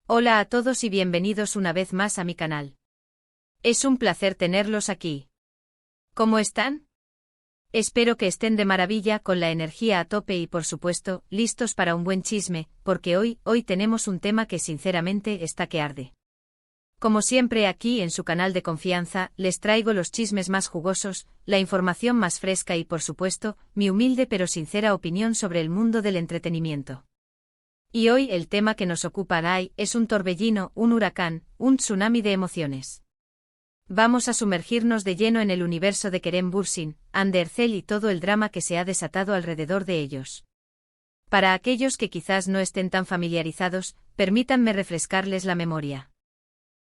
Hola a todos y bienvenidos una vez más a mi canal. Es un placer tenerlos aquí. ¿Cómo están? Espero que estén de maravilla con la energía a tope y por supuesto, listos para un buen chisme, porque hoy tenemos un tema que sinceramente está que arde. Como siempre aquí en su canal de confianza, les traigo los chismes más jugosos, la información más fresca y por supuesto, mi humilde pero sincera opinión sobre el mundo del entretenimiento. Y hoy el tema que nos ocupa es un torbellino, un huracán, un tsunami de emociones. Vamos a sumergirnos de lleno en el universo de Kerem Bürsin, Hande Erçel y todo el drama que se ha desatado alrededor de ellos. Para aquellos que quizás no estén tan familiarizados, permítanme refrescarles la memoria.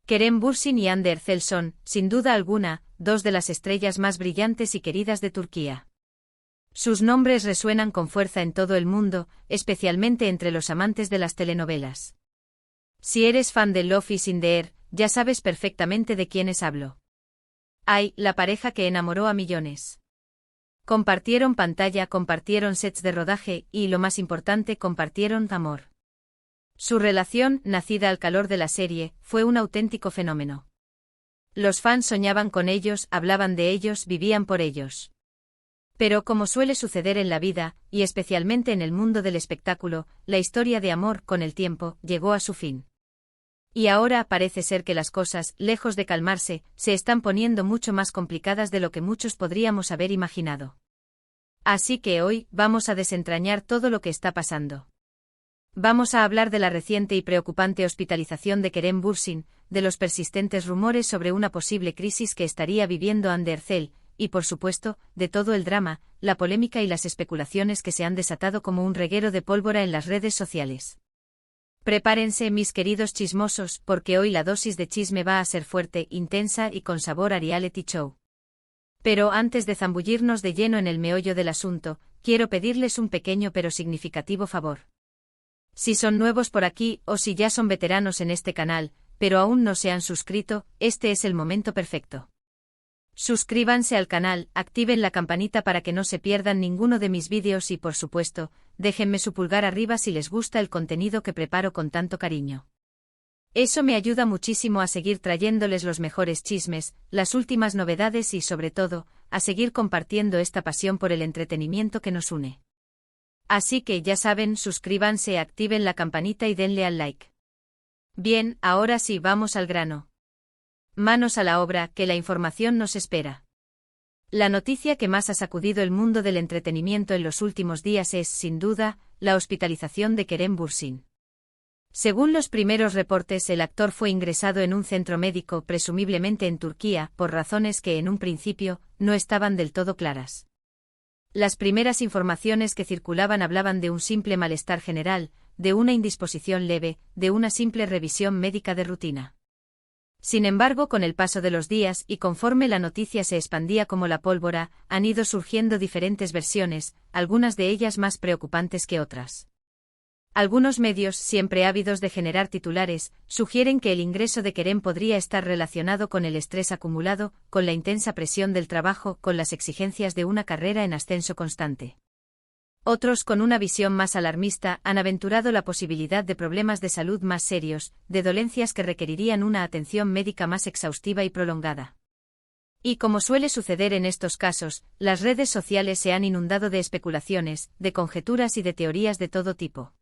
Kerem Bürsin y Hande Erçel son, sin duda alguna, dos de las estrellas más brillantes y queridas de Turquía. Sus nombres resuenan con fuerza en todo el mundo, especialmente entre los amantes de las telenovelas. Si eres fan de Love is in the Air, ya sabes perfectamente de quiénes hablo. La pareja que enamoró a millones. Compartieron pantalla, compartieron sets de rodaje y, lo más importante, compartieron amor. Su relación, nacida al calor de la serie, fue un auténtico fenómeno. Los fans soñaban con ellos, hablaban de ellos, vivían por ellos. Pero como suele suceder en la vida, y especialmente en el mundo del espectáculo, la historia de amor, con el tiempo, llegó a su fin. Y ahora parece ser que las cosas, lejos de calmarse, se están poniendo mucho más complicadas de lo que muchos podríamos haber imaginado. Así que hoy, vamos a desentrañar todo lo que está pasando. Vamos a hablar de la reciente y preocupante hospitalización de Kerem Bürsin, de los persistentes rumores sobre una posible crisis que estaría viviendo Hande Erçel, y por supuesto, de todo el drama, la polémica y las especulaciones que se han desatado como un reguero de pólvora en las redes sociales. Prepárense, mis queridos chismosos, porque hoy la dosis de chisme va a ser fuerte, intensa y con sabor a reality show. Pero antes de zambullirnos de lleno en el meollo del asunto, quiero pedirles un pequeño pero significativo favor. Si son nuevos por aquí o si ya son veteranos en este canal, pero aún no se han suscrito, este es el momento perfecto. Suscríbanse al canal, activen la campanita para que no se pierdan ninguno de mis vídeos y por supuesto, déjenme su pulgar arriba si les gusta el contenido que preparo con tanto cariño. Eso me ayuda muchísimo a seguir trayéndoles los mejores chismes, las últimas novedades y sobre todo, a seguir compartiendo esta pasión por el entretenimiento que nos une. Así que ya saben, suscríbanse, activen la campanita y denle al like. Bien, ahora sí vamos al grano. Manos a la obra, que la información nos espera. La noticia que más ha sacudido el mundo del entretenimiento en los últimos días es, sin duda, la hospitalización de Kerem Bürsin. Según los primeros reportes, el actor fue ingresado en un centro médico, presumiblemente en Turquía, por razones que en un principio no estaban del todo claras. Las primeras informaciones que circulaban hablaban de un simple malestar general, de una indisposición leve, de una simple revisión médica de rutina. Sin embargo, con el paso de los días y conforme la noticia se expandía como la pólvora, han ido surgiendo diferentes versiones, algunas de ellas más preocupantes que otras. Algunos medios, siempre ávidos de generar titulares, sugieren que el ingreso de Kerem podría estar relacionado con el estrés acumulado, con la intensa presión del trabajo, con las exigencias de una carrera en ascenso constante. Otros, con una visión más alarmista, han aventurado la posibilidad de problemas de salud más serios, de dolencias que requerirían una atención médica más exhaustiva y prolongada. Y como suele suceder en estos casos, las redes sociales se han inundado de especulaciones, de conjeturas y de teorías de todo tipo.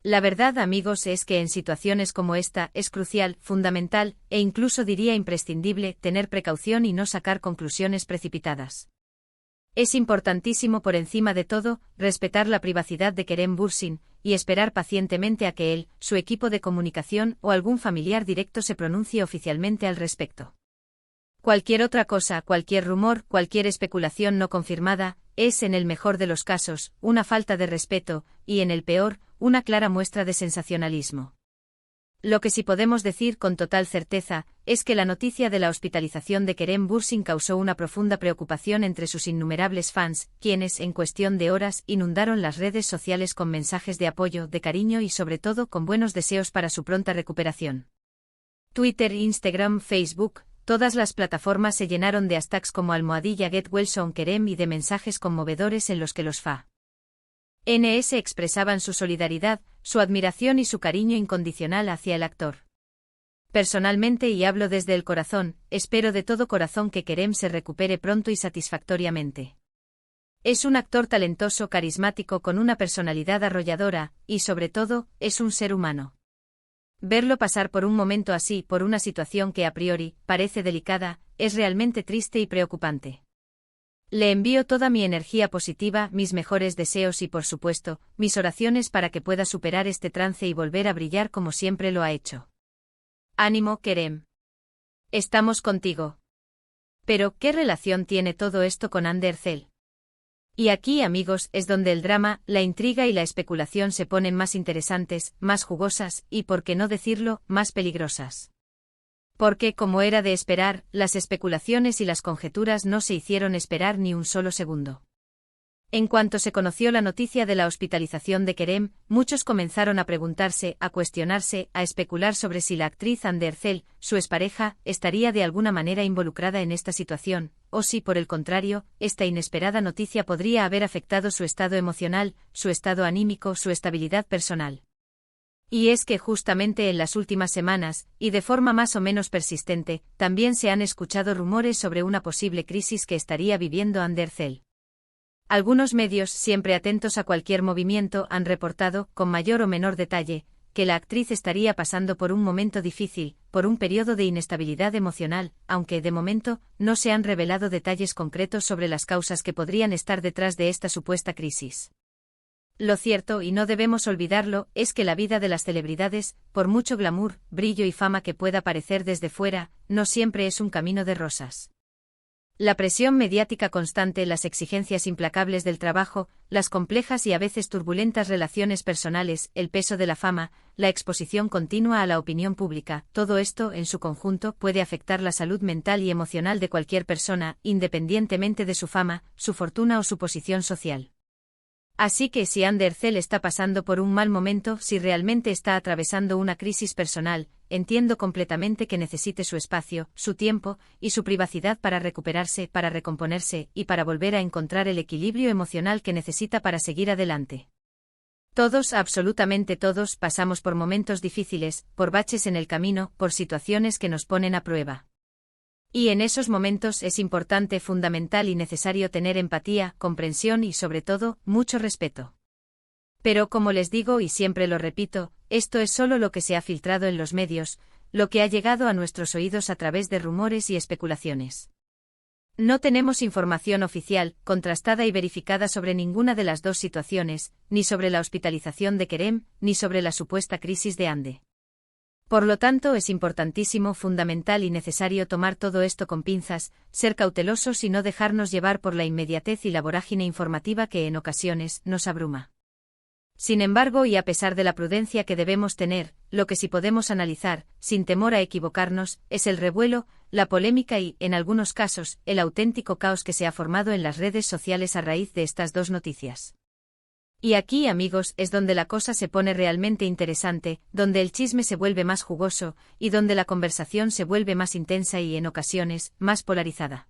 La verdad, amigos, es que en situaciones como esta es crucial, fundamental, e incluso diría imprescindible, tener precaución y no sacar conclusiones precipitadas. Es importantísimo por encima de todo, respetar la privacidad de Kerem Bürsin, y esperar pacientemente a que él, su equipo de comunicación o algún familiar directo se pronuncie oficialmente al respecto. Cualquier otra cosa, cualquier rumor, cualquier especulación no confirmada, es, en el mejor de los casos, una falta de respeto, y en el peor, una clara muestra de sensacionalismo. Lo que sí podemos decir con total certeza, es que la noticia de la hospitalización de Kerem Bürsin causó una profunda preocupación entre sus innumerables fans, quienes, en cuestión de horas, inundaron las redes sociales con mensajes de apoyo, de cariño y sobre todo con buenos deseos para su pronta recuperación. Twitter, Instagram, Facebook, todas las plataformas se llenaron de hashtags como #Get Well Soon Kerem y de mensajes conmovedores en los que los fans expresaban su solidaridad, su admiración y su cariño incondicional hacia el actor. Personalmente, y hablo desde el corazón, espero de todo corazón que Kerem se recupere pronto y satisfactoriamente. Es un actor talentoso, carismático, con una personalidad arrolladora, y sobre todo, es un ser humano. Verlo pasar por un momento así, por una situación que a priori parece delicada, es realmente triste y preocupante. Le envío toda mi energía positiva, mis mejores deseos y, por supuesto, mis oraciones para que pueda superar este trance y volver a brillar como siempre lo ha hecho. Ánimo, Kerem. Estamos contigo. Pero, ¿qué relación tiene todo esto con Hande Erçel? Y aquí, amigos, es donde el drama, la intriga y la especulación se ponen más interesantes, más jugosas y, por qué no decirlo, más peligrosas. Porque, como era de esperar, las especulaciones y las conjeturas no se hicieron esperar ni un solo segundo. En cuanto se conoció la noticia de la hospitalización de Kerem, muchos comenzaron a preguntarse, a cuestionarse, a especular sobre si la actriz Hande Erçel, su expareja, estaría de alguna manera involucrada en esta situación, o si, por el contrario, esta inesperada noticia podría haber afectado su estado emocional, su estado anímico, su estabilidad personal. Y es que justamente en las últimas semanas, y de forma más o menos persistente, también se han escuchado rumores sobre una posible crisis que estaría viviendo Hande Erçel. Algunos medios, siempre atentos a cualquier movimiento, han reportado, con mayor o menor detalle, que la actriz estaría pasando por un momento difícil, por un periodo de inestabilidad emocional, aunque, de momento, no se han revelado detalles concretos sobre las causas que podrían estar detrás de esta supuesta crisis. Lo cierto, y no debemos olvidarlo, es que la vida de las celebridades, por mucho glamour, brillo y fama que pueda parecer desde fuera, no siempre es un camino de rosas. La presión mediática constante, las exigencias implacables del trabajo, las complejas y a veces turbulentas relaciones personales, el peso de la fama, la exposición continua a la opinión pública, todo esto, en su conjunto, puede afectar la salud mental y emocional de cualquier persona, independientemente de su fama, su fortuna o su posición social. Así que si Hande Erçel está pasando por un mal momento, si realmente está atravesando una crisis personal, entiendo completamente que necesite su espacio, su tiempo y su privacidad para recuperarse, para recomponerse y para volver a encontrar el equilibrio emocional que necesita para seguir adelante. Todos, absolutamente todos, pasamos por momentos difíciles, por baches en el camino, por situaciones que nos ponen a prueba. Y en esos momentos es importante, fundamental y necesario tener empatía, comprensión y, sobre todo, mucho respeto. Pero como les digo y siempre lo repito, esto es solo lo que se ha filtrado en los medios, lo que ha llegado a nuestros oídos a través de rumores y especulaciones. No tenemos información oficial, contrastada y verificada sobre ninguna de las dos situaciones, ni sobre la hospitalización de Kerem, ni sobre la supuesta crisis de Hande. Por lo tanto, es importantísimo, fundamental y necesario tomar todo esto con pinzas, ser cautelosos y no dejarnos llevar por la inmediatez y la vorágine informativa que en ocasiones nos abruma. Sin embargo, y a pesar de la prudencia que debemos tener, lo que sí podemos analizar, sin temor a equivocarnos, es el revuelo, la polémica y, en algunos casos, el auténtico caos que se ha formado en las redes sociales a raíz de estas dos noticias. Y aquí, amigos, es donde la cosa se pone realmente interesante, donde el chisme se vuelve más jugoso, y donde la conversación se vuelve más intensa y, en ocasiones, más polarizada.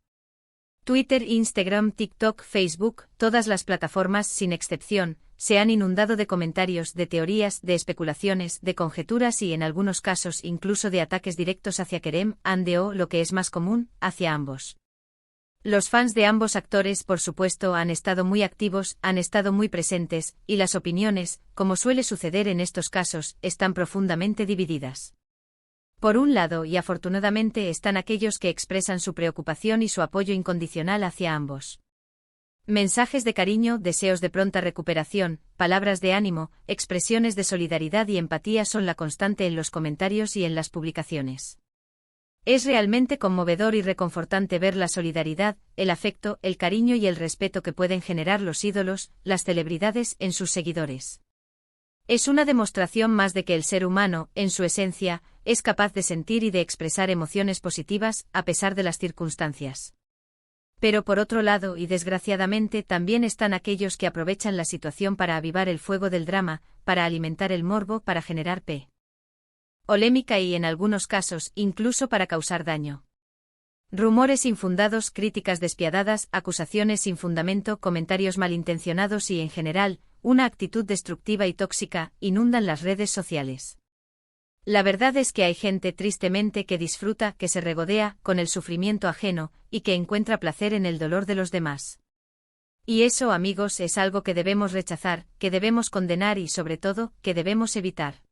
Twitter, Instagram, TikTok, Facebook, todas las plataformas, sin excepción, se han inundado de comentarios, de teorías, de especulaciones, de conjeturas y, en algunos casos, incluso de ataques directos hacia Kerem, Hande o, lo que es más común, hacia ambos. Los fans de ambos actores, por supuesto, han estado muy activos, han estado muy presentes, y las opiniones, como suele suceder en estos casos, están profundamente divididas. Por un lado, y afortunadamente, están aquellos que expresan su preocupación y su apoyo incondicional hacia ambos. Mensajes de cariño, deseos de pronta recuperación, palabras de ánimo, expresiones de solidaridad y empatía son la constante en los comentarios y en las publicaciones. Es realmente conmovedor y reconfortante ver la solidaridad, el afecto, el cariño y el respeto que pueden generar los ídolos, las celebridades, en sus seguidores. Es una demostración más de que el ser humano, en su esencia, es capaz de sentir y de expresar emociones positivas, a pesar de las circunstancias. Pero por otro lado, y desgraciadamente, también están aquellos que aprovechan la situación para avivar el fuego del drama, para alimentar el morbo, para generar polémica y, en algunos casos, incluso para causar daño. Rumores infundados, críticas despiadadas, acusaciones sin fundamento, comentarios malintencionados y, en general, una actitud destructiva y tóxica, inundan las redes sociales. La verdad es que hay gente tristemente que disfruta, que se regodea con el sufrimiento ajeno, y que encuentra placer en el dolor de los demás. Y eso, amigos, es algo que debemos rechazar, que debemos condenar y, sobre todo, que debemos evitar.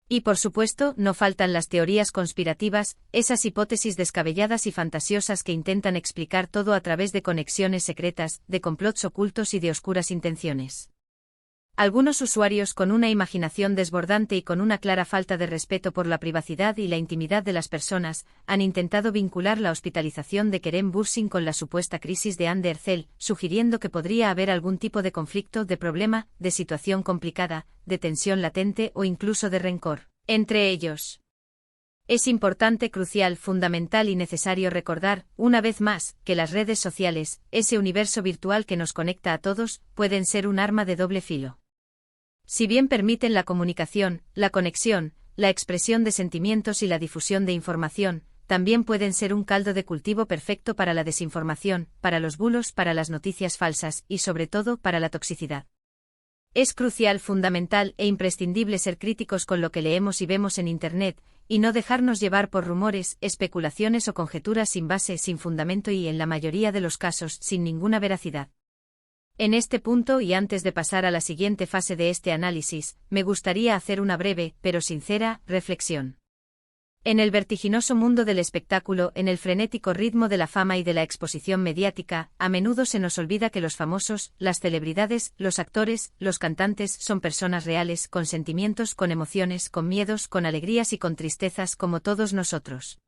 Y por supuesto, no faltan las teorías conspirativas, esas hipótesis descabelladas y fantasiosas que intentan explicar todo a través de conexiones secretas, de complots ocultos y de oscuras intenciones. Algunos usuarios con una imaginación desbordante y con una clara falta de respeto por la privacidad y la intimidad de las personas, han intentado vincular la hospitalización de Kerem Bürsin con la supuesta crisis de Hande Erçel, sugiriendo que podría haber algún tipo de conflicto, de problema, de situación complicada, de tensión latente o incluso de rencor entre ellos. Es importante, crucial, fundamental y necesario recordar, una vez más, que las redes sociales, ese universo virtual que nos conecta a todos, pueden ser un arma de doble filo. Si bien permiten la comunicación, la conexión, la expresión de sentimientos y la difusión de información, también pueden ser un caldo de cultivo perfecto para la desinformación, para los bulos, para las noticias falsas y, sobre todo, para la toxicidad. Es crucial, fundamental e imprescindible ser críticos con lo que leemos y vemos en Internet, y no dejarnos llevar por rumores, especulaciones o conjeturas sin base, sin fundamento y, en la mayoría de los casos, sin ninguna veracidad. En este punto y antes de pasar a la siguiente fase de este análisis, me gustaría hacer una breve, pero sincera, reflexión. En el vertiginoso mundo del espectáculo, en el frenético ritmo de la fama y de la exposición mediática, a menudo se nos olvida que los famosos, las celebridades, los actores, los cantantes son personas reales, con sentimientos, con emociones, con miedos, con alegrías y con tristezas como todos nosotros.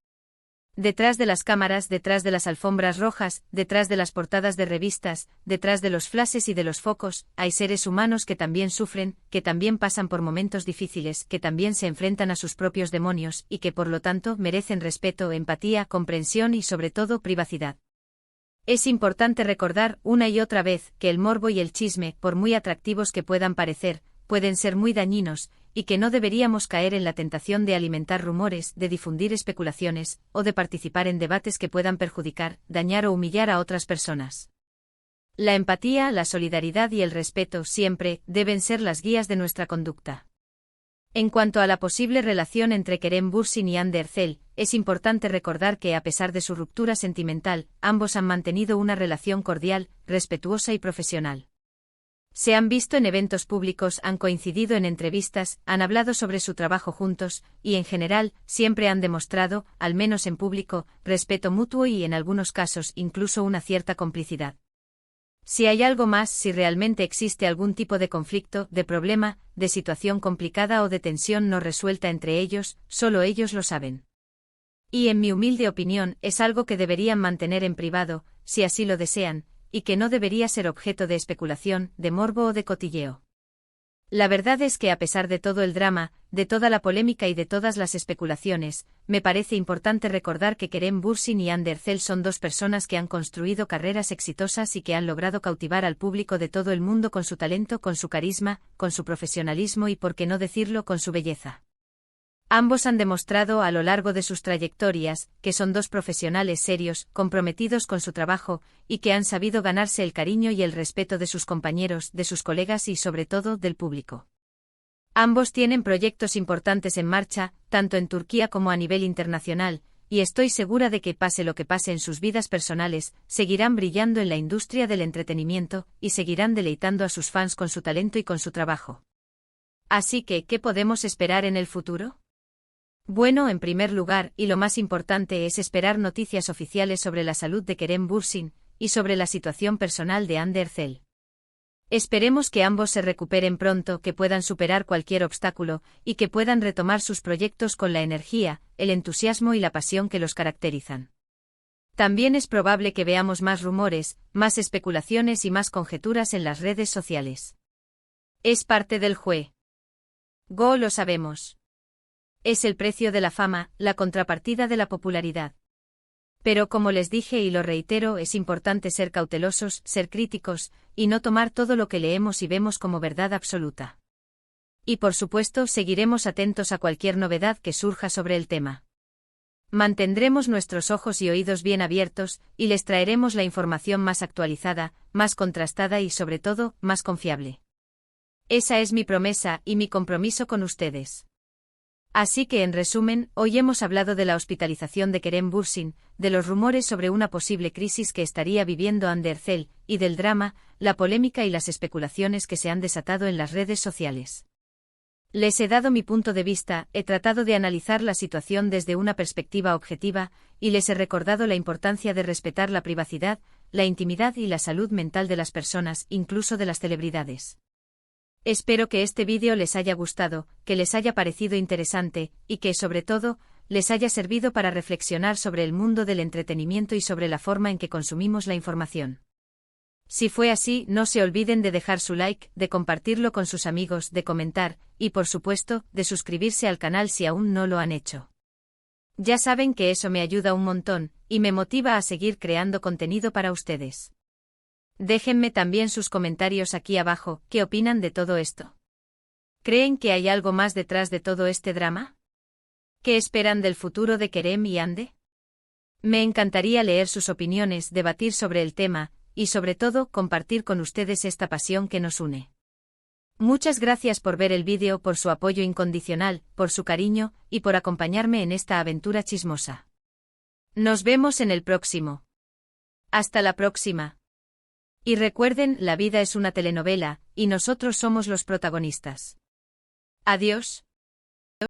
Detrás de las cámaras, detrás de las alfombras rojas, detrás de las portadas de revistas, detrás de los flashes y de los focos, hay seres humanos que también sufren, que también pasan por momentos difíciles, que también se enfrentan a sus propios demonios y que por lo tanto merecen respeto, empatía, comprensión y sobre todo privacidad. Es importante recordar una y otra vez que el morbo y el chisme, por muy atractivos que puedan parecer, pueden ser muy dañinos, y que no deberíamos caer en la tentación de alimentar rumores, de difundir especulaciones, o de participar en debates que puedan perjudicar, dañar o humillar a otras personas. La empatía, la solidaridad y el respeto siempre deben ser las guías de nuestra conducta. En cuanto a la posible relación entre Kerem Bürsin y Hande Erçel, es importante recordar que a pesar de su ruptura sentimental, ambos han mantenido una relación cordial, respetuosa y profesional. Se han visto en eventos públicos, han coincidido en entrevistas, han hablado sobre su trabajo juntos, y en general, siempre han demostrado, al menos en público, respeto mutuo y en algunos casos incluso una cierta complicidad. Si hay algo más, si realmente existe algún tipo de conflicto, de problema, de situación complicada o de tensión no resuelta entre ellos, solo ellos lo saben. Y en mi humilde opinión, es algo que deberían mantener en privado, si así lo desean, y que no debería ser objeto de especulación, de morbo o de cotilleo. La verdad es que a pesar de todo el drama, de toda la polémica y de todas las especulaciones, me parece importante recordar que Kerem Bürsin y Hande Erçel son dos personas que han construido carreras exitosas y que han logrado cautivar al público de todo el mundo con su talento, con su carisma, con su profesionalismo y, por qué no decirlo, con su belleza. Ambos han demostrado a lo largo de sus trayectorias que son dos profesionales serios, comprometidos con su trabajo, y que han sabido ganarse el cariño y el respeto de sus compañeros, de sus colegas y sobre todo del público. Ambos tienen proyectos importantes en marcha, tanto en Turquía como a nivel internacional, y estoy segura de que pase lo que pase en sus vidas personales, seguirán brillando en la industria del entretenimiento, y seguirán deleitando a sus fans con su talento y con su trabajo. Así que, ¿qué podemos esperar en el futuro? Bueno, en primer lugar, y lo más importante es esperar noticias oficiales sobre la salud de Kerem Bürsin, y sobre la situación personal de Hande Erçel. Esperemos que ambos se recuperen pronto, que puedan superar cualquier obstáculo, y que puedan retomar sus proyectos con la energía, el entusiasmo y la pasión que los caracterizan. También es probable que veamos más rumores, más especulaciones y más conjeturas en las redes sociales. Es parte del juego. Lo sabemos. Es el precio de la fama, la contrapartida de la popularidad. Pero como les dije y lo reitero, es importante ser cautelosos, ser críticos, y no tomar todo lo que leemos y vemos como verdad absoluta. Y por supuesto, seguiremos atentos a cualquier novedad que surja sobre el tema. Mantendremos nuestros ojos y oídos bien abiertos, y les traeremos la información más actualizada, más contrastada y sobre todo, más confiable. Esa es mi promesa y mi compromiso con ustedes. Así que en resumen, hoy hemos hablado de la hospitalización de Kerem Bürsin, de los rumores sobre una posible crisis que estaría viviendo Andercel, y del drama, la polémica y las especulaciones que se han desatado en las redes sociales. Les he dado mi punto de vista, he tratado de analizar la situación desde una perspectiva objetiva, y les he recordado la importancia de respetar la privacidad, la intimidad y la salud mental de las personas, incluso de las celebridades. Espero que este vídeo les haya gustado, que les haya parecido interesante, y que, sobre todo, les haya servido para reflexionar sobre el mundo del entretenimiento y sobre la forma en que consumimos la información. Si fue así, no se olviden de dejar su like, de compartirlo con sus amigos, de comentar, y por supuesto, de suscribirse al canal si aún no lo han hecho. Ya saben que eso me ayuda un montón, y me motiva a seguir creando contenido para ustedes. Déjenme también sus comentarios aquí abajo, ¿qué opinan de todo esto? ¿Creen que hay algo más detrás de todo este drama? ¿Qué esperan del futuro de Kerem y Ande? Me encantaría leer sus opiniones, debatir sobre el tema, y sobre todo, compartir con ustedes esta pasión que nos une. Muchas gracias por ver el vídeo, por su apoyo incondicional, por su cariño, y por acompañarme en esta aventura chismosa. Nos vemos en el próximo. Hasta la próxima. Y recuerden, la vida es una telenovela, y nosotros somos los protagonistas. Adiós.